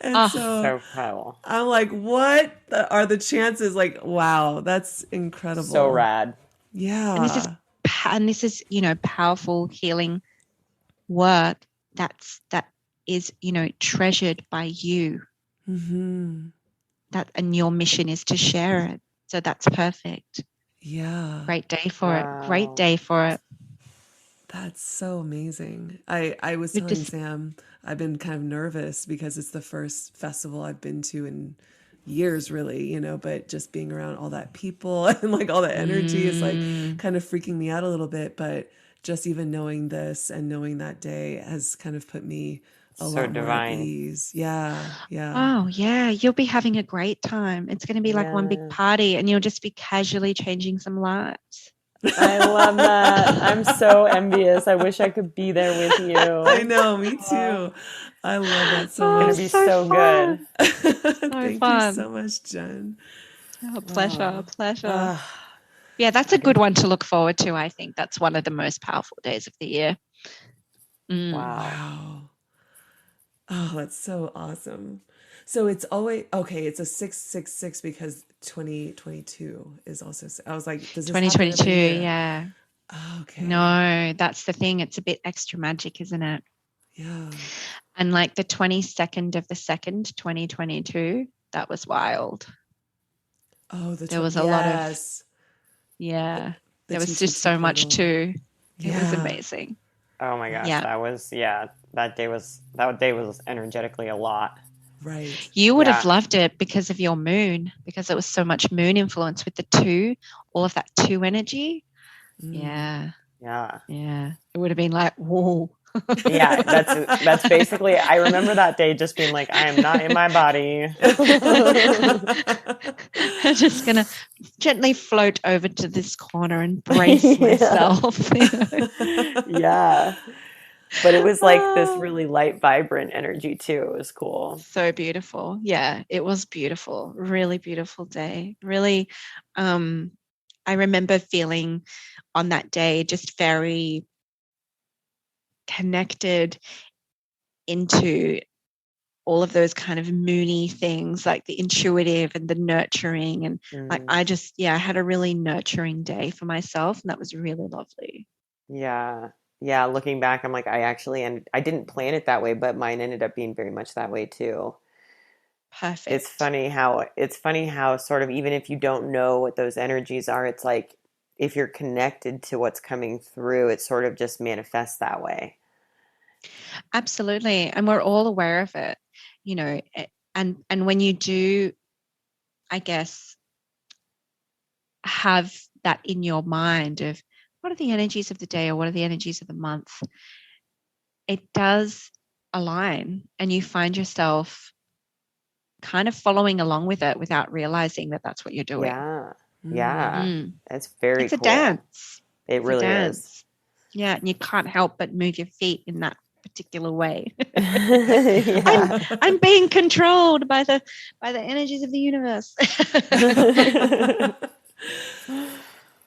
And Oh, so So cool. I'm like, what are the chances? Like, wow, that's So incredible. rad. and this is Yeah. powerful healing work that is treasured by you. Mm-hmm. And your mission is to share it. So that's perfect. Yeah. Great day for it. Great Wow. day for it. That's so amazing. I was With telling this, Sam, I've been kind of nervous because it's the first festival I've been to in years, really, but just being around all that people and like all the energy is like kind of freaking me out a little bit. But just even knowing this and knowing that day has kind of put me a So lot more at divine. ease. Yeah. Yeah. oh yeah, you'll be having a great time. It's going to be like one big Yeah. party, and you'll just be casually changing some lives. I love that. I'm so envious. I wish I could be there with you. I know, me too. I love that so Oh, It's gonna much. be so so good. fun. So Thank you fun. so much, Jen. Oh, pleasure, pleasure. Ah, Yeah, that's a good one to look forward to. I think that's one of the most powerful days of the year. wow. Wow. Oh, that's so awesome. So it's always okay. It's a 666 because 2022 is also. I was like, does this happen 2022, every year? yeah. Okay. No, that's the thing. It's a bit extra magic, isn't it? Yeah. And like the 22nd of the 2nd, 2022, that was wild. Oh, There was a lot of, yes. yeah, The there was just 222 so much portal. too. It was Yeah. amazing. Oh my gosh, Yeah. that day was energetically a lot. Right. You would have Yeah. loved it because of your moon, because there was so much moon influence with the two, all of that two energy. Yeah. Yeah. Yeah. It would have been like, whoa. Yeah, that's basically I remember that day just being like, I am not in my body. I'm just gonna gently float over to this corner and brace Yeah. myself. Yeah. But it was like this really light, vibrant energy too. It was cool. So beautiful. Yeah, it was beautiful. Really beautiful day. Really, I remember feeling on that day just very connected into all of those kind of moony things, like the intuitive and the nurturing. And like, I had a really nurturing day for myself. And that was really lovely. Yeah. Yeah, looking back, I'm like, I didn't plan it that way, but mine ended up being very much that way too. Perfect. It's funny how sort of even if you don't know what those energies are, it's like if you're connected to what's coming through, it sort of just manifests that way. Absolutely. And we're all aware of it, and when you do, I guess, have that in your mind of what are the energies of the day or what are the energies of the month, it does align and you find yourself kind of following along with it without realizing that that's what you're doing. Yeah. Yeah. Mm. It's very It's a cool. dance. It really is. Yeah, and you can't help but move your feet in that particular way. Yeah. I'm being controlled by the energies of the universe.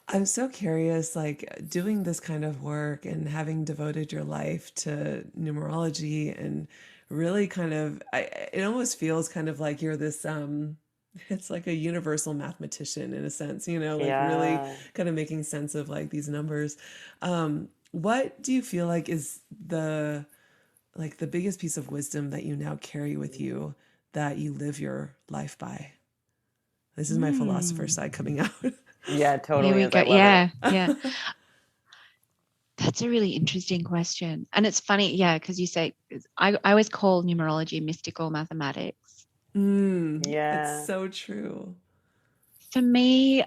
I'm so curious, like doing this kind of work and having devoted your life to numerology and really kind of, it almost feels kind of like you're this, it's like a universal mathematician in a sense, like really Yeah. kind of making sense of like these numbers. What do you feel like is the biggest piece of wisdom that you now carry with you that you live your life by? This is my philosopher side coming out. Yeah, totally Here we is. go. I love Yeah, it. yeah. That's a really interesting question. And it's funny, yeah, because you say, I always call numerology mystical mathematics. It's Yeah. so true. For me,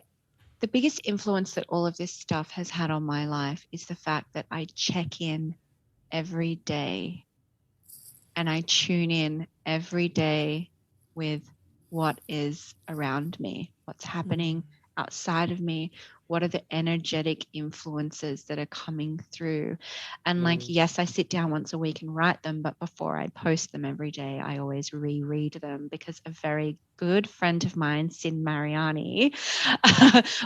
the biggest influence that all of this stuff has had on my life is the fact that I check in every day and I tune in every day with what is around me, what's happening outside of me, what are the energetic influences that are coming through. And like, yes, I sit down once a week and write them, but before I post them every day, I always reread them because a very good friend of mine, Sin Mariani,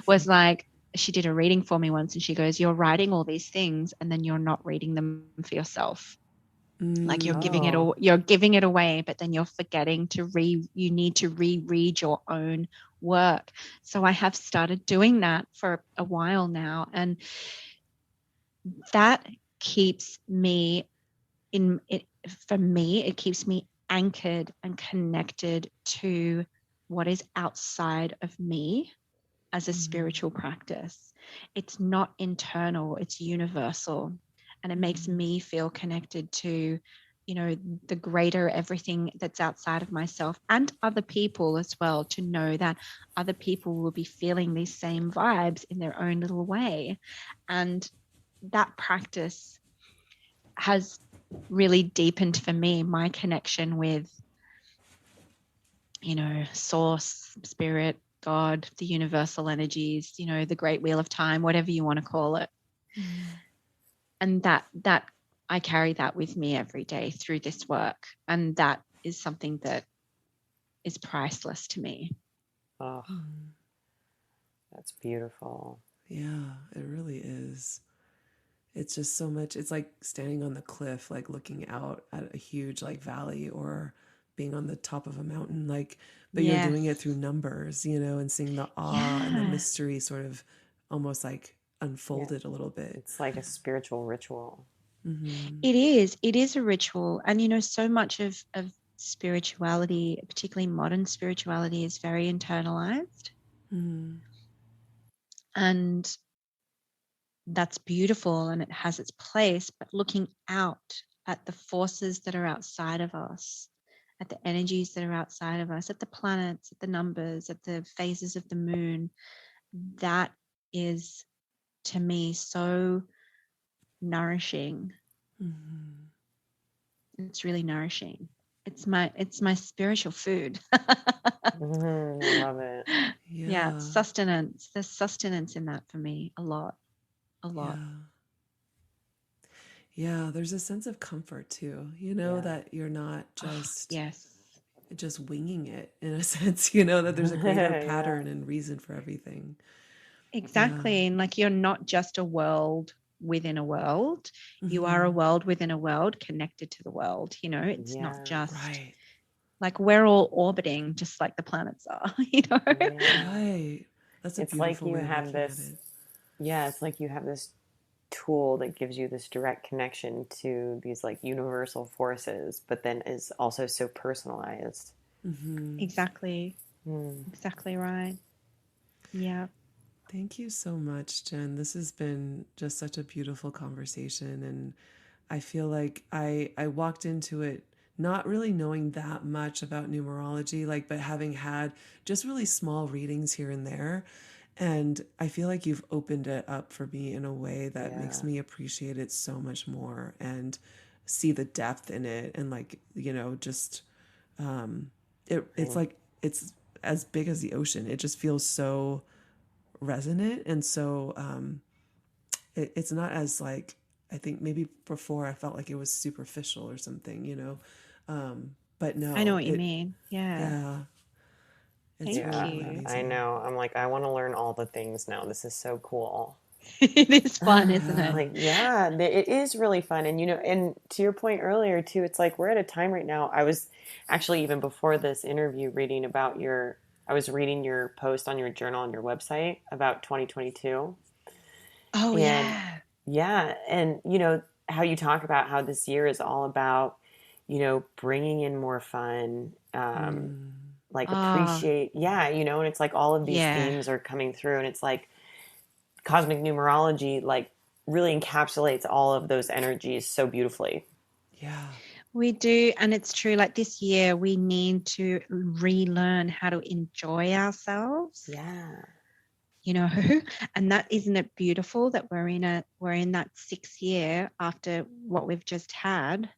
was like, she did a reading for me once and she goes, you're writing all these things and then you're not reading them for yourself. Like Oh, you're giving it away, but then you're forgetting to you need to reread your own work. So I have started doing that for a while now, and that keeps me in it. For me, it keeps me anchored and connected to what is outside of me as a spiritual practice. It's not internal, it's universal. And it makes me feel connected to, you know, the greater everything that's outside of myself and other people as well, to know that other people will be feeling these same vibes in their own little way. And that practice has really deepened for me my connection with, you know, source, spirit, God, the universal energies, you know, the great wheel of time, whatever you want to call it. And that I carry that with me every day through this work. And that is something that is priceless to me. oh, that's beautiful. Yeah, it really is. It's just so much. It's like standing on the cliff, like looking out at a huge like valley, or being on the top of a mountain, like, but you're Yes. doing it through numbers, you know, and seeing the awe and the Yeah. mystery sort of almost like Yeah. unfolded a little bit. It's like a spiritual ritual. It is. It is a ritual. And, you know, so much of spirituality, particularly modern spirituality, is very internalized. And that's beautiful and it has its place. But looking out at the forces that are outside of us, at the energies that are outside of us, at the planets, at the numbers, at the phases of the moon, that is to me so nourishing. It's really nourishing. It's my spiritual food. I love it. Yeah, sustenance. There's sustenance in that for me a lot. Yeah. Yeah, there's a sense of comfort too, you know, that you're not just just winging it in a sense, you know, that there's a greater pattern and reason for everything. Exactly. And like you're not just a world within a world. You are a world within a world connected to the world. You know, it's not just like we're all orbiting just like the planets are, you know? Right. That's a It's like beautiful you way of have looking at this, it. it's like you have this tool that gives you this direct connection to these like universal forces, but then is also so personalized. Exactly. Exactly right. Yeah. Thank you so much, Jen. This has been just such a beautiful conversation. And I feel like I walked into it not really knowing that much about numerology, like, but having had just really small readings here and there. And I feel like you've opened it up for me in a way that makes me appreciate it so much more and see the depth in it. And like, you know, just it's like it's as big as the ocean. It just feels so resonant and so it's not as like, I think maybe before I felt like it was superficial or something, you know, but I know no, what you mean. Yeah. yeah, it's Thank really, really you. I amazing. know. I'm like, I want to learn all the things now. This is so cool. It is fun, isn't it? Like, yeah, it is really fun. And, you know, and to your point earlier, too, it's like we're at a time right now. I was actually, even before this interview, I was reading your post on your journal on your website about 2022. Oh, And yeah. yeah, and, you know, how you talk about how this year is all about, you know, bringing in more fun, like Ah, appreciate, you know, and it's like all of these yeah. themes are coming through, and it's like, cosmic numerology like really encapsulates all of those energies so beautifully. Yeah. We do. And it's true. Like this year, we need to relearn how to enjoy ourselves. Yeah. You know, and that isn't it beautiful that we're in that 6th year after what we've just had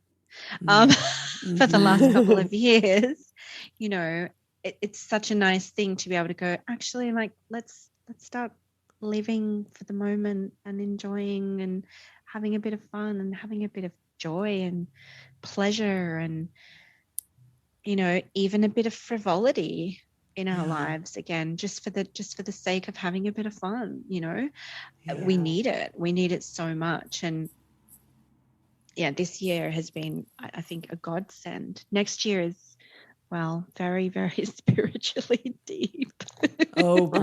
for the last couple of years. You know, it's such a nice thing to be able to go, actually, like let's start living for the moment and enjoying and having a bit of fun and having a bit of joy and pleasure and, you know, even a bit of frivolity in our lives again, just for the sake of having a bit of fun. You know, we need it so much. And this year has been, I think, a godsend. Next year is, well, very, very spiritually deep. Oh boy.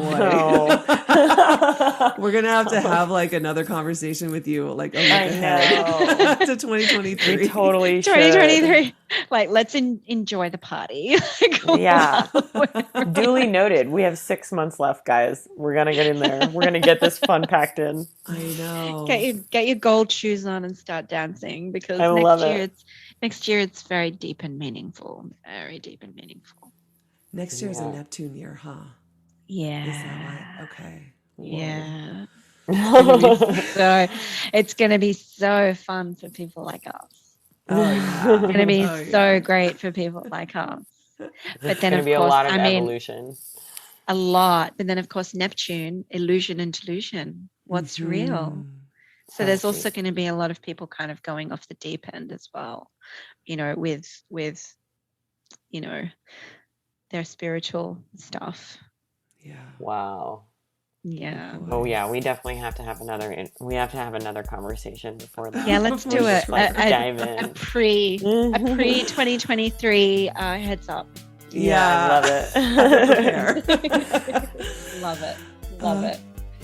We're going to have like another conversation with you, like a look ahead to 2023. We totally should. 2023. Like, let's enjoy the party. Yeah. Duly noted. We have 6 months left, guys. We're going to get in there. We're going to get this fun packed in. I know. Get your gold shoes on and start dancing, because next year it's very deep and meaningful. Very deep and meaningful. Next year is a Neptune year, huh? Yeah. Is that right? Okay. Yeah. It's going to be so fun for people like us. Oh, yeah. It's going to be so great for people like us. But then, of course, a lot of evolution. A lot. But then, of course, Neptune, illusion and delusion. What's real? So there's also going to be a lot of people kind of going off the deep end as well, with their spiritual stuff. Yeah. Wow. Yeah. Oh yeah, we definitely have to have another conversation before that. Yeah, let's do it. Dive in. A pre 2023 heads up. Yeah, I love it. Love it.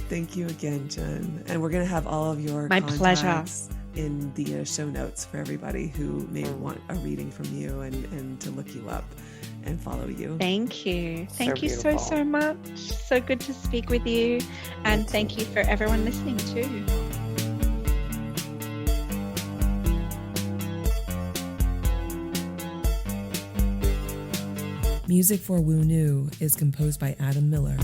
Thank you again, Jen. And we're going to have all of your contacts in the show notes for everybody who may want a reading from you and to look you up and follow you. Thank you. Thank you so much. So good to speak with you. And thank you for everyone listening too. Music for Woo New is composed by Adam Miller.